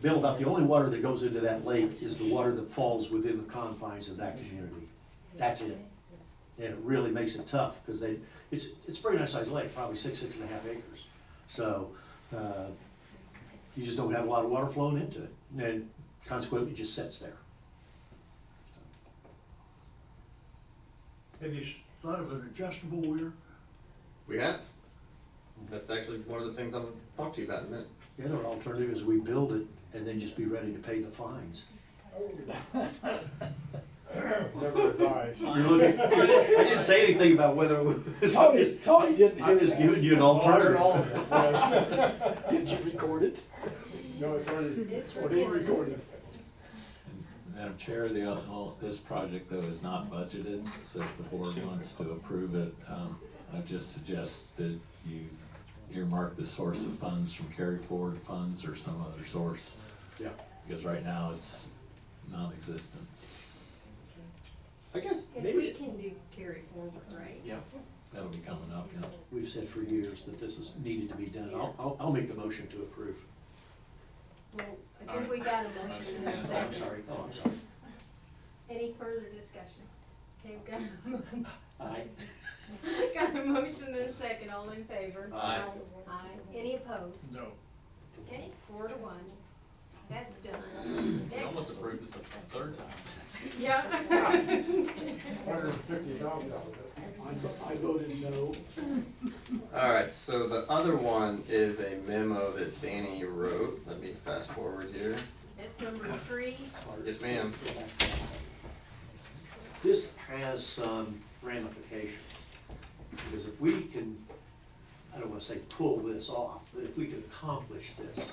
Speaker 6: Bill, about the only water that goes into that lake is the water that falls within the confines of that community. That's it. And it really makes it tough, because it's a pretty nice sized lake, probably 6.5 acres. So, you just don't have a lot of water flowing into it, and consequently, it just sits there.
Speaker 7: Have you thought of an adjustable weir?
Speaker 12: We have. That's actually one of the things I'm gonna talk to you about in a minute.
Speaker 6: The other alternative is we build it and then just be ready to pay the fines.
Speaker 4: Never advised.
Speaker 6: You're looking, I didn't say anything about whether it was,
Speaker 3: Tony didn't
Speaker 6: I'm just giving you an alternative.
Speaker 3: Did you record it?
Speaker 4: No, it's already,
Speaker 2: It's
Speaker 4: already
Speaker 2: recorded.
Speaker 4: recorded.
Speaker 1: Madam Chair, this project though is not budgeted, so if the board wants to approve it, I just suggest that you earmark the source of funds from carry forward funds or some other source.
Speaker 6: Yeah.
Speaker 1: Because right now it's non-existent.
Speaker 12: I guess
Speaker 2: And
Speaker 12: maybe.
Speaker 2: we can do carry forward, right?
Speaker 12: Yeah.
Speaker 1: That'll be coming up, yeah.
Speaker 6: We've said for years that this is needed to be done. I'll make the motion to approve.
Speaker 2: Well, I think we got a motion in a
Speaker 6: I'm
Speaker 2: second.
Speaker 6: sorry, I'm sorry.
Speaker 2: Any further discussion? Okay, we've got
Speaker 6: Aye.
Speaker 2: got a motion and a second, all in favor?
Speaker 12: Aye.
Speaker 2: Aye. Any opposed?
Speaker 7: No.
Speaker 2: Okay, 4-1. That's done.
Speaker 9: We almost approved this a third time.
Speaker 2: Yeah.
Speaker 4: $150,000.
Speaker 3: I voted no.
Speaker 12: Alright, so the other one is a memo that Danny wrote. Let me fast forward here.
Speaker 2: That's number 3.
Speaker 12: Yes, ma'am.
Speaker 6: This has some ramifications, because if we can, I don't wanna say pull this off, but if we can accomplish this,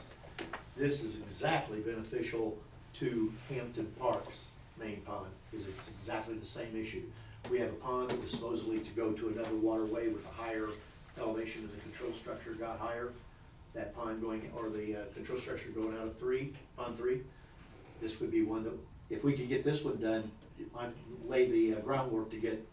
Speaker 6: this is exactly beneficial to Hampton Park's main pond, because it's exactly the same issue. We have a pond that was supposedly to go to another waterway with a higher elevation, and the control structure got higher. That pond going, or the control structure going out of pond 3, this would be one that, if we could get this one done, it might lay the groundwork to get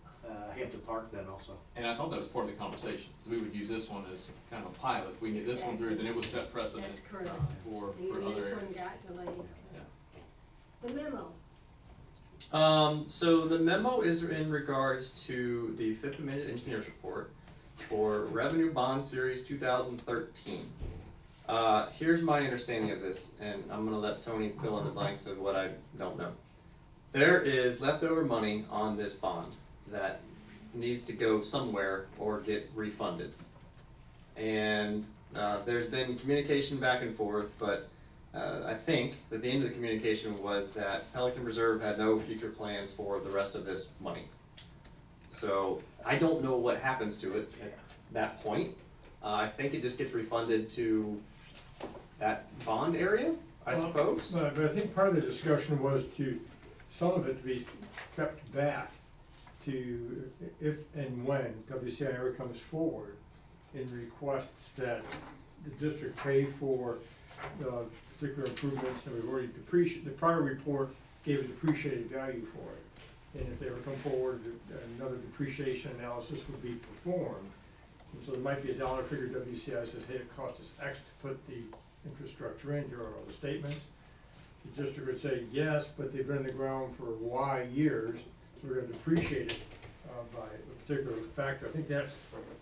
Speaker 6: Hampton Park done also.
Speaker 9: And I thought that was part of the conversation, because we would use this one as kind of a pilot. If we can get this one through, then it would set precedent
Speaker 2: That's correct.
Speaker 9: for
Speaker 2: Even
Speaker 9: other
Speaker 2: this
Speaker 9: areas.
Speaker 2: one got delayed, so.
Speaker 9: Yeah.
Speaker 2: The memo.
Speaker 12: So the memo is in regards to the Fifth Amendment Engineers Report for Revenue Bond Series 2013. Here's my understanding of this, and I'm gonna let Tony fill in the blanks of what I don't know. There is leftover money on this bond that needs to go somewhere or get refunded. And there's been communication back and forth, but I think that the end of the communication was that Pelican Reserve had no future plans for the rest of this money. So I don't know what happens to it at that point. I think it just gets refunded to that bond area, I suppose.
Speaker 4: No, but I think part of the discussion was some of it to be kept back to if and when WCI ever comes forward and requests that the district pay for particular improvements, and we've already the prior report gave a depreciated value for it. And if they ever come forward, another depreciation analysis would be performed. And so there might be a dollar figure WCI says, hey, it cost us X to put the infrastructure in, here are all the statements. The district would say, yes, but they've been in the ground for Y years, So we're gonna depreciate it by a particular factor. I think that's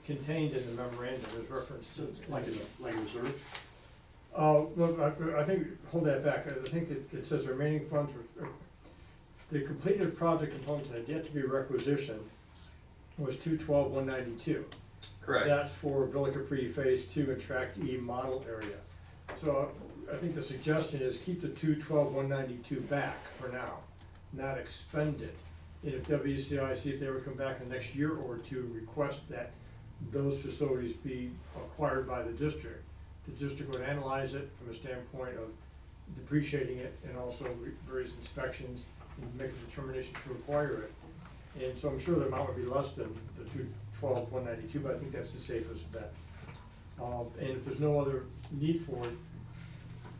Speaker 4: contained in the memorandum, there's reference to.
Speaker 6: Like a reserve?
Speaker 4: Look, I think, hold that back, I think it says remaining funds were, the completed project components that had yet to be requisitioned was 212,192.
Speaker 12: Correct.
Speaker 4: That's for Villa Capri Phase 2 and Tract E model area. So I think the suggestion is keep the 212,192 back for now, not expend it. And if WCI, see if they ever come back in the next year or two, request that those facilities be acquired by the district. The district would analyze it from a standpoint of depreciating it and also various inspections and make a determination to acquire it. And so I'm sure the amount would be less than the 212,192, but I think that's the safest bet. And if there's no other need for it,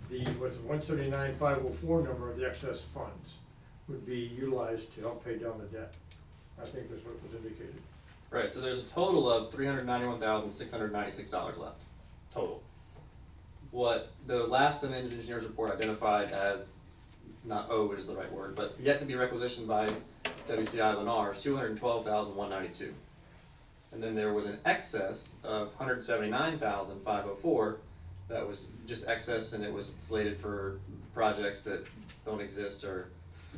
Speaker 4: the, what's the 179,504 number of the excess funds would be utilized to help pay down the debt. I think that's what was indicated.
Speaker 12: Right, so there's a total of $391,696 left, total. What the last amended engineer's report identified as, not owed is the right word, but yet to be requisitioned by WCI Lennar is $212,192. And then there was an excess of $179,504 that was just excess, and it was slated for projects that don't exist or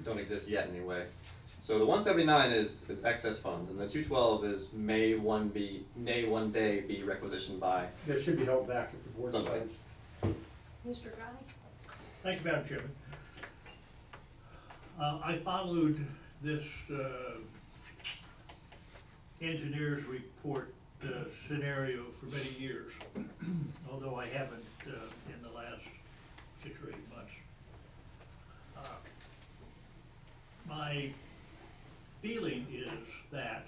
Speaker 12: don't exist yet anyway. So the 179 is excess funds, and the 212 is may one day be requisitioned by.
Speaker 4: That should be held back if the board
Speaker 12: Somebody.
Speaker 4: decides.
Speaker 2: Mr. Guy?
Speaker 7: Thank you, Madam Chairman. I followed this engineer's report scenario for many years, although I haven't in the last 6 or 8 months. My feeling is that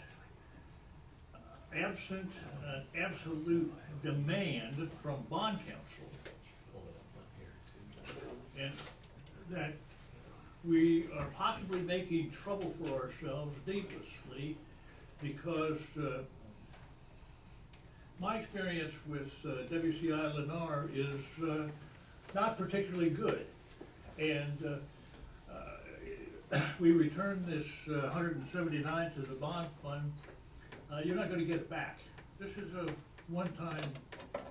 Speaker 7: absent an absolute demand from bond counsel, and that we are possibly making trouble for ourselves needlessly, because my experience with WCI Lennar is not particularly good. And we return this 179 to the bond fund, you're not gonna get it back. This is a one-time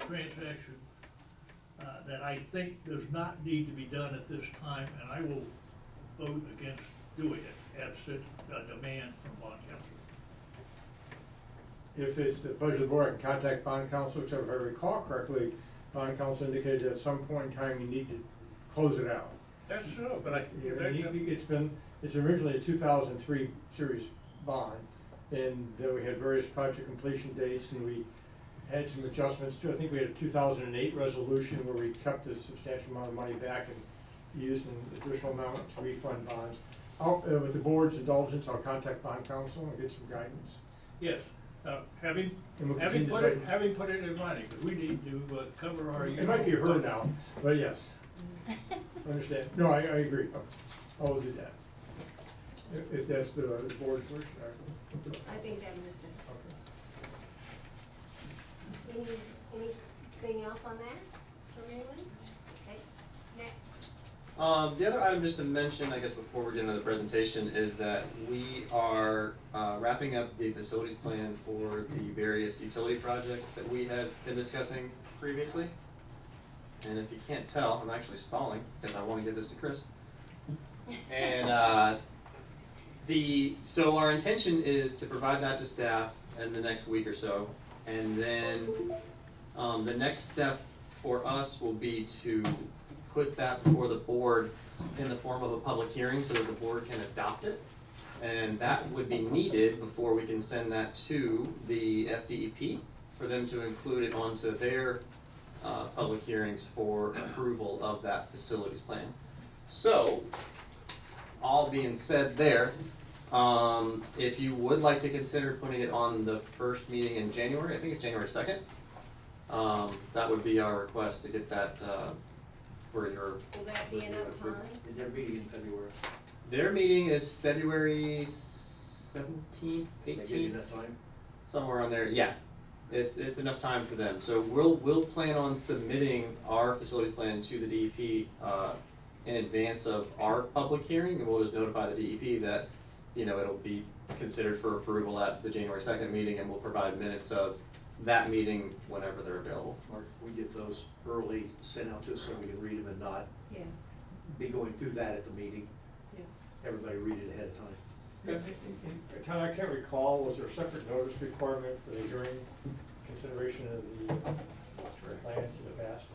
Speaker 7: transaction that I think does not need to be done at this time, and I will vote against doing it, absent a demand from bond counsel.
Speaker 4: If it's the pleasure of the board, I can contact bond counsel, except if I recall correctly, bond counsel indicated at some point in time you need to close it out.
Speaker 7: That's so, but I,
Speaker 4: It's originally a 2003 series bond, and then we had various project completion dates, and we had some adjustments too. I think we had a 2008 resolution where we kept a substantial amount of money back and used an additional amount to refund bonds. With the board's indulgence, I'll contact bond counsel and get some guidance.
Speaker 7: yes, having
Speaker 4: And we'll continue to
Speaker 7: put it in writing, because we need to cover our.
Speaker 4: It might be heard now, but yes. Understand. No, I agree. I'll do that. If that's the board's wish.
Speaker 2: I think that makes sense. Anything else on that from anyone? Okay, next.
Speaker 12: The other item just to mention, I guess before we get into the presentation, is that we are wrapping up the facilities plan for the various utility projects that we had been discussing previously. And if you can't tell, I'm actually stalling because I want to give this to Chris. And so our intention is to provide that to staff in the next week or so. And then the next step for us will be to put that before the board in the form of a public hearing so that the board can adopt it. And that would be needed before we can send that to the FDEP for them to include it onto their public hearings for approval of that facilities plan. So, all being said there, if you would like to consider putting it on the first meeting in January, I think it's January 2nd, that would be our request to get that for your.
Speaker 2: Will that be enough time?
Speaker 6: And they're meeting in February.
Speaker 12: Their meeting is February 17th, 18th.
Speaker 6: They give you enough time?
Speaker 12: Somewhere on there, yeah. It's enough time for them. So we'll plan on submitting our facility plan to the DEP in advance of our public hearing, and we'll just notify the DEP that you know, it'll be considered for approval at the January 2nd meeting, and we'll provide minutes of that meeting whenever they're available.
Speaker 6: Mark, we get those early sent out to us so we can read them and not
Speaker 2: Yeah,
Speaker 6: be going through that at the meeting.
Speaker 2: yeah.
Speaker 6: Everybody read it ahead of time.
Speaker 4: Tom, I can't recall, was there a separate notice requirement for the hearing consideration of the plans to the past?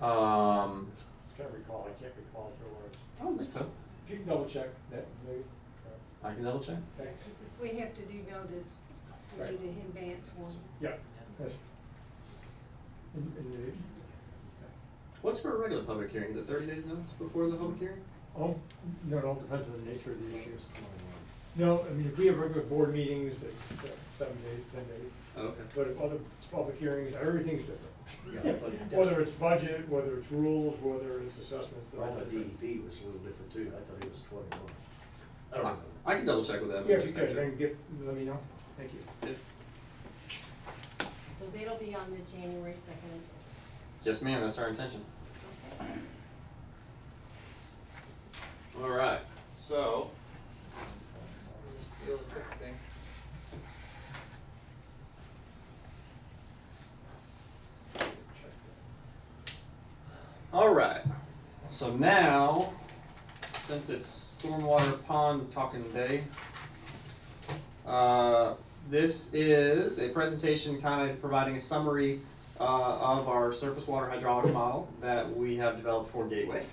Speaker 12: Um,
Speaker 4: Trying to recall, I can't recall if there was.
Speaker 12: I don't think so.
Speaker 4: If you can double check that, maybe,
Speaker 12: I can double check.
Speaker 4: thanks.
Speaker 2: It's if we have to do notice, we
Speaker 4: Right.
Speaker 2: do the advance one.
Speaker 4: Yeah. That's- in
Speaker 12: What's for a regular public hearing? Is it 30 days notice before the public hearing?
Speaker 4: oh, no, it all depends on the nature of the issues. No, I mean, if we have regular board meetings, it's 7 days, 10 days.
Speaker 12: Oh, okay.
Speaker 4: But if other public hearings, everything's different.
Speaker 6: Yeah, but
Speaker 4: Whether it's budget, whether it's rules, whether it's assessments, they're
Speaker 6: I
Speaker 4: all
Speaker 6: thought
Speaker 4: different.
Speaker 6: DEP was a little different too, I thought it was 21. I don't know.
Speaker 12: I can double check with them.
Speaker 4: Yeah, if you guys can get, let me know, thank you.
Speaker 2: So that'll be on the January 2nd.
Speaker 12: Yes, ma'am, that's our intention.
Speaker 2: Okay.
Speaker 12: All right, so. Really quick thing. All right, so now, since it's Stormwater Pond Talking Day, this is a presentation kind of providing a summary of our surface water hydraulic model that we have developed for Gateway.